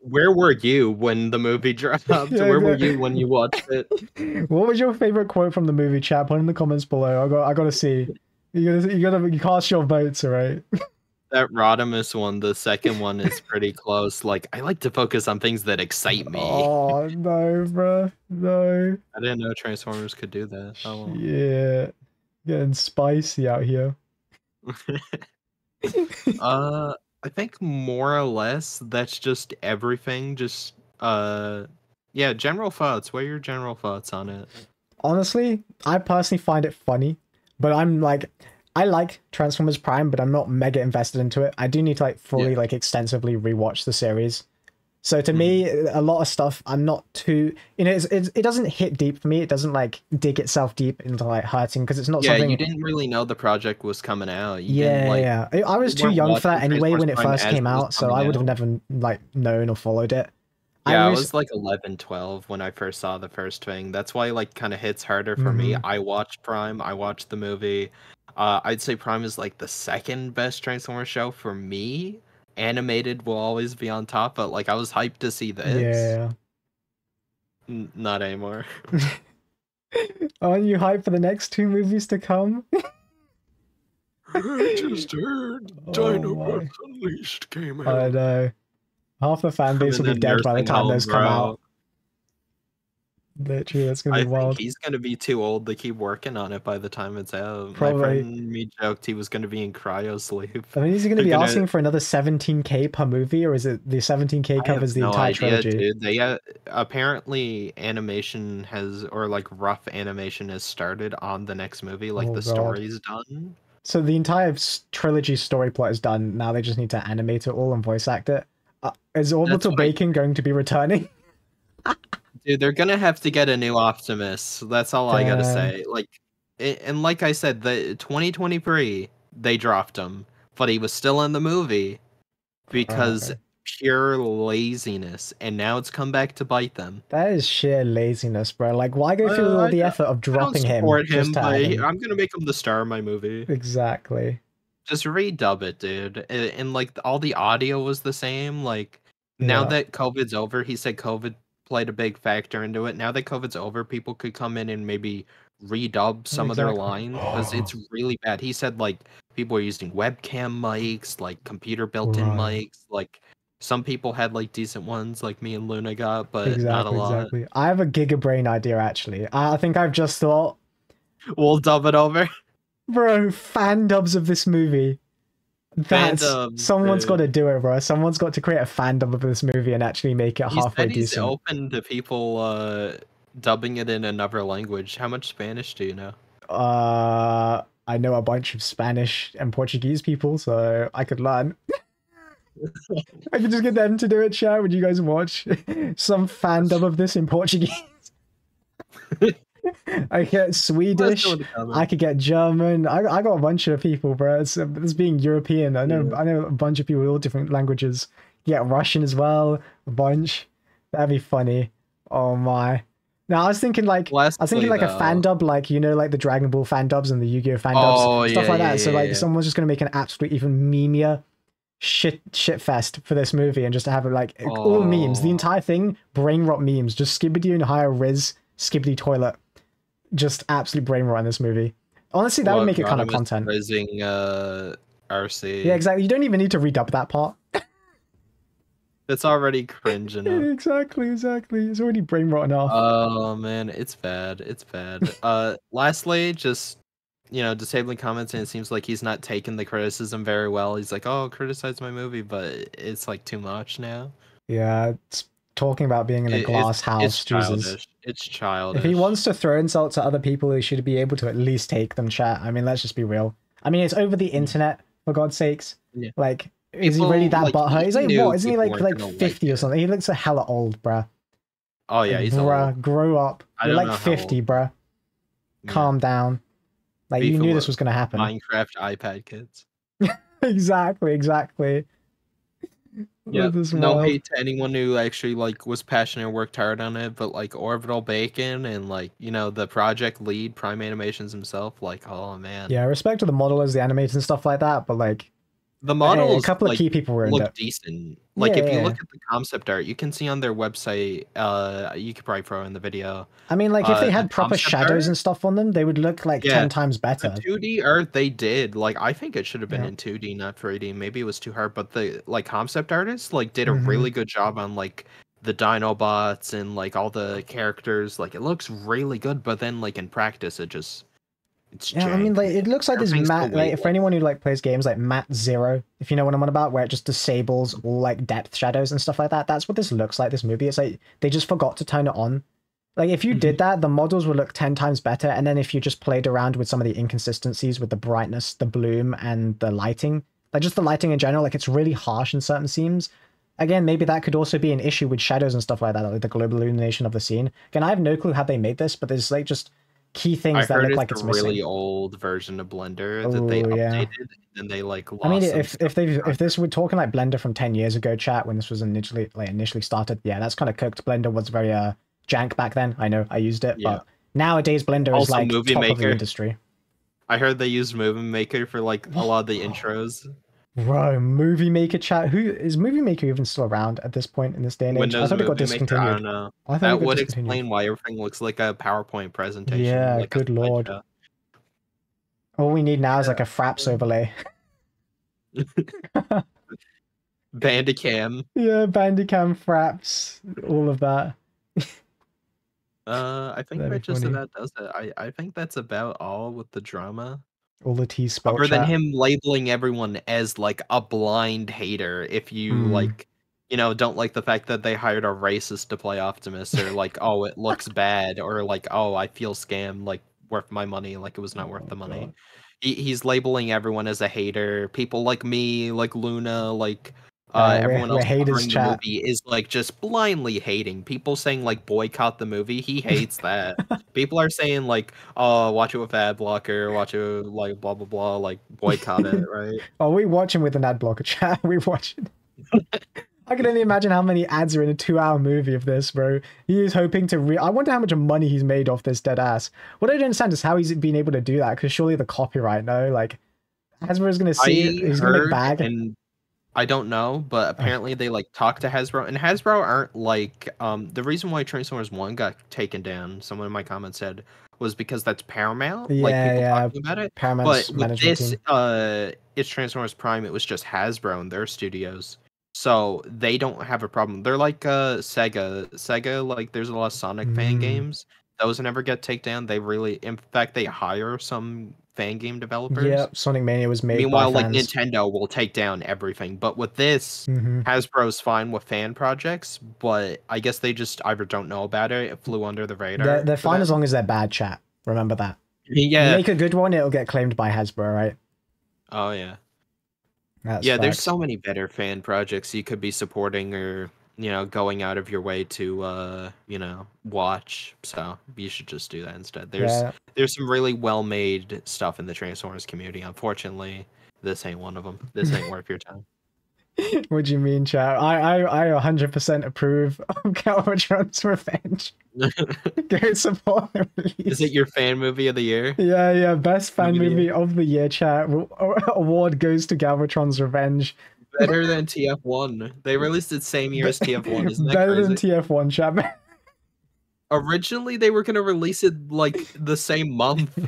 where were you when the movie dropped? Where were you when you watched it? What was your favorite quote from the movie, chat? Put in the comments below. I gotta see. You cast your votes, all right? That Rodimus one, the second one is pretty close. Like, I like to focus on things that excite me. Oh, no, bro. No. I didn't know Transformers could do that. Oh. Yeah. Getting spicy out here. I think more or less that's just everything. Just, yeah, general thoughts. What are your general thoughts on it? Honestly, I personally find it funny, but I'm like... I like Transformers Prime, but I'm not mega invested into it. I do need to like fully like extensively rewatch the series. So to me, a lot of stuff I'm not too, you know, it doesn't hit deep for me. It doesn't like dig itself deep into like hurting because it's not something. Yeah, you didn't really know the project was coming out. Yeah. I was too young for that anyway when it first came out, so I would have never like known or followed it. Yeah, I was like 11, 12 when I first saw the first thing. That's why like kind of hits harder for me. I watched Prime. I watched the movie. I'd say Prime is like the second best Transformers show for me. Animated will always be on top, but like I was hyped to see this. Yeah. Not anymore. Aren't you hyped for the next 2 movies to come? I just heard Dinobots Unleashed came out. I know. Half the fan base will be dead by the time those come out. Literally, that's gonna be wild. I think he's gonna be too old to keep working on it by the time it's out. Probably. My friend me joked he was gonna be in cryo sleep. I mean, is he gonna be asking for another 17K per movie, or is it the 17K covers the entire trilogy? Dude. They apparently animation has, or like rough animation has started on the next movie. Like the story's done. So the entire trilogy story plot is done. Now they just need to animate it all and voice act it. Is Orbital Bacon going to be returning? Dude, they're gonna have to get a new Optimus. That's all I gotta say. Like, and like I said, the 2023 they dropped him, but he was still in the movie because pure laziness, and now it's come back to bite them. That is sheer laziness, bro. Like, why go through all the effort of I don't dropping him support just him, to but add him? I'm gonna make him the star of my movie. Exactly. Just redub it, dude. And like all the audio was the same. Like now Yeah. that COVID's over, he said COVID played a big factor into it. Now that COVID's over, people could come in and maybe redub some of their Exactly. lines because it's really bad. He said like people are using webcam mics, like computer built-in Right. mics. Like some people had like decent ones, like me and Luna got, but not a Exactly, lot. exactly. I have a gigabrain idea, actually. I think I've just thought, We'll dub it over. bro, fan dubs of this movie. Fandom, Someone's got dude. to do it, bro. Someone's got to create a fandom of this movie and actually make it He halfway said he's decent. open to people dubbing it in another language. How much Spanish do you know? I know a bunch of Spanish and Portuguese people, so I could learn. I could just get them to do it, chat. Would you guys watch some fandom of this in Portuguese? I get Swedish. I could get German. I got a bunch of people, bro. It's being European. I know a bunch of people with all different languages. Yeah, Russian as well. A bunch. That'd be funny. Oh my. Now I was thinking like a fan dub, like like the Dragon Ball fan dubs and the Yu-Gi-Oh fan dubs, stuff like that. So like someone's just gonna make an absolute even memeier shit fest for this movie and just have it like all memes, the entire thing, brain rot memes, just Skibidi and higher res Skibidi toilet, just absolute brain rot in this movie. Honestly, that would make it kind of content. Raising RC. Yeah, exactly. You don't even need to redub that part. It's already cringe enough. Exactly. It's already brain rot enough. Oh man, it's bad. It's bad. Lastly, just disabling comments, and it seems like he's not taking the criticism very well. He's like, "Oh, criticize my movie," but it's like too much now. Yeah, it's talking about being in a glass house. It's childish. Jesus. It's childish. If he wants to throw insults at other people, he should be able to at least take them, chat. I mean, let's just be real. I mean, it's over the internet, for God's sakes. Yeah. Like, is he really that butthurt? He's like, what? Isn't he like 50 or something? He looks a hella old, bruh. Oh, yeah, he's bruh, old. Grow up. You're like 50, bruh. Yeah. Calm down. Like, you knew this was going to happen. Minecraft iPad kids. Exactly. Yeah, no hate to anyone who actually was passionate and worked hard on it, but Orbital Bacon and the project lead Prime Animations himself, oh man. Yeah, respect to the modelers, the animators and stuff like that, but the models, a couple of key people were look decent. If you look at the concept art, you can see on their website. You could probably throw in the video. I mean, if they had proper shadows and stuff on them, they would look 10 times better. The 2D art they did, I think it should have been in 2D, not 3D. Maybe it was too hard, but the concept artists did a really good job on the Dinobots and all the characters. It looks really good, but then in practice, it just. Yeah, I mean, it looks like this map, for anyone who plays games like Map Zero, if you know what I'm on about, where it just disables all depth shadows and stuff like that. That's what this looks like, this movie. It's they just forgot to turn it on. If you did that, the models would look 10 times better, and then if you just played around with some of the inconsistencies with the brightness, the bloom, and the lighting, just the lighting in general, it's really harsh in certain scenes. Again, maybe that could also be an issue with shadows and stuff like that, the global illumination of the scene. Again, I have no clue how they made this, but there's just key things that look like it's missing. A really old version of Blender that they updated and they lost. I mean, if this we're talking Blender from 10 years ago, chat, when this was initially started, yeah, that's kind of cooked. Blender was very jank back then. I know, I used it, but nowadays Blender is Movie top Maker. Of the industry. I heard they used Movie Maker for a lot of the intros. Bro, Movie Maker, chat. Who is Movie Maker even still around at this point in this day and age? Windows I thought it got discontinued. I don't know. That would explain why everything looks like a PowerPoint presentation. Yeah, good lord. All we need now is a Fraps overlay. Bandicam. Yeah, Bandicam, Fraps, all of that. I think that just about does it. I think that's about all with the drama. All the T spell other than him labeling everyone as a blind hater if you don't like the fact that they hired a racist to play Optimus, or oh, it looks bad, or oh, I feel scammed, worth my money, it was not worth the money. He's labeling everyone as a hater. People like me, Luna, everyone else covering the movie is just blindly hating. People saying boycott the movie. He hates that. People are saying oh, watch it with ad blocker, watch it blah blah blah, boycott it, right? Oh, we watching with an ad blocker, chat. We watching. I can only imagine how many ads are in a 2-hour movie of this, bro. He is hoping to I wonder how much money he's made off this dead ass. What I don't understand is how he's been able to do that, because surely the copyright, no? Like, Hasbro's gonna see it, I he's gonna make heard, bag. and I don't know, but apparently they like talk to Hasbro, and Hasbro aren't like the reason why Transformers 1 got taken down, someone in my comments said, was because that's Paramount, like Yeah, people yeah. talking about it. Paramount's But with management this team. it's Transformers Prime, it was just Hasbro and their studios. So they don't have a problem. They're like Sega. Sega, like there's a lot of Sonic fan games. Those never get taken down. They really, in fact, they hire some fan game developers. Yeah, Sonic Mania was made by Meanwhile, like fans. Nintendo will take down everything. But with this, Mm-hmm. Hasbro's fine with fan projects, but I guess they just either don't know about it. It flew under the radar. They're for fine as them. long as they're bad, chat. Remember that. You Yeah. make a good one, it'll get claimed by Hasbro, right? Oh yeah. That's Yeah, there's facts. so many better fan projects you could be supporting or, you know, going out of your way to you know, watch. So you should just do that instead. There's some really well-made stuff in the Transformers community. Unfortunately, this ain't one of them. This ain't worth your time. What do you mean, chat? I 100% approve of Galvatrons Revenge. Go support the release. Is it your fan movie of the year? Yeah, best fan movie of the year, chat. Award goes to Galvatron's Revenge. Better than TF1. They released it same year as TF1. Isn't that better crazy? than TF1, chat. Originally, they were gonna release it like the same month.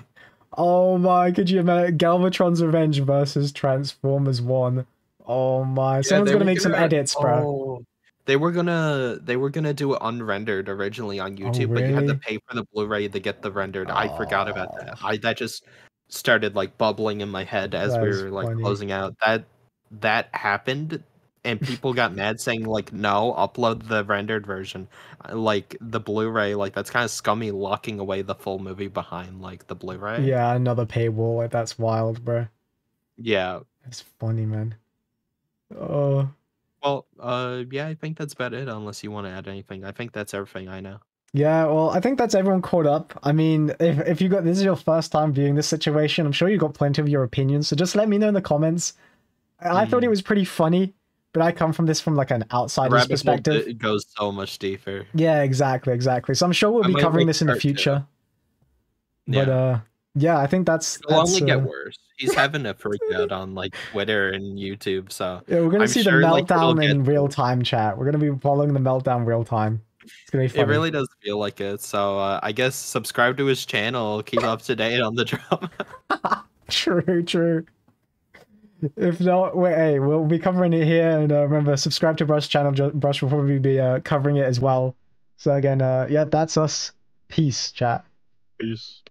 Oh my, could you imagine Galvatron's Revenge versus Transformers 1? Oh my, someone's gonna make some edits, bro. Oh, they were gonna do it unrendered originally on YouTube, but you had to really? pay for the Blu-ray to get the rendered. I forgot about that. That just started like bubbling in my head as we were like closing out. That happened, and people got mad saying like, no, upload the rendered version. Like the Blu-ray, like that's kind of scummy, locking away the full movie behind like the Blu-ray. Yeah, another paywall. Like that's wild, bro. Yeah, that's funny, man. Oh. Well, yeah, I think that's about it. Unless you want to add anything, I think that's everything I know. Yeah, well, I think that's everyone caught up. I mean, if you got this is your first time viewing this situation, I'm sure you got plenty of your opinions. So just let me know in the comments. I thought it was pretty funny, but I come from this from like an outsider's perspective. It goes so much deeper. Yeah, exactly. So I'm sure we'll be covering this in the future. But yeah, I think that's it'll only get worse. He's having a freak out on like Twitter and YouTube, so yeah, we're gonna see the meltdown in real time, chat. We're gonna be following the meltdown real time. It's gonna be funny. It really does feel like it. So I guess subscribe to his channel, keep up to date on the drama. True. If not, hey, we'll be covering it here, and remember, subscribe to Brush channel. Brush will probably be covering it as well. So again, yeah, that's us. Peace, chat. Peace.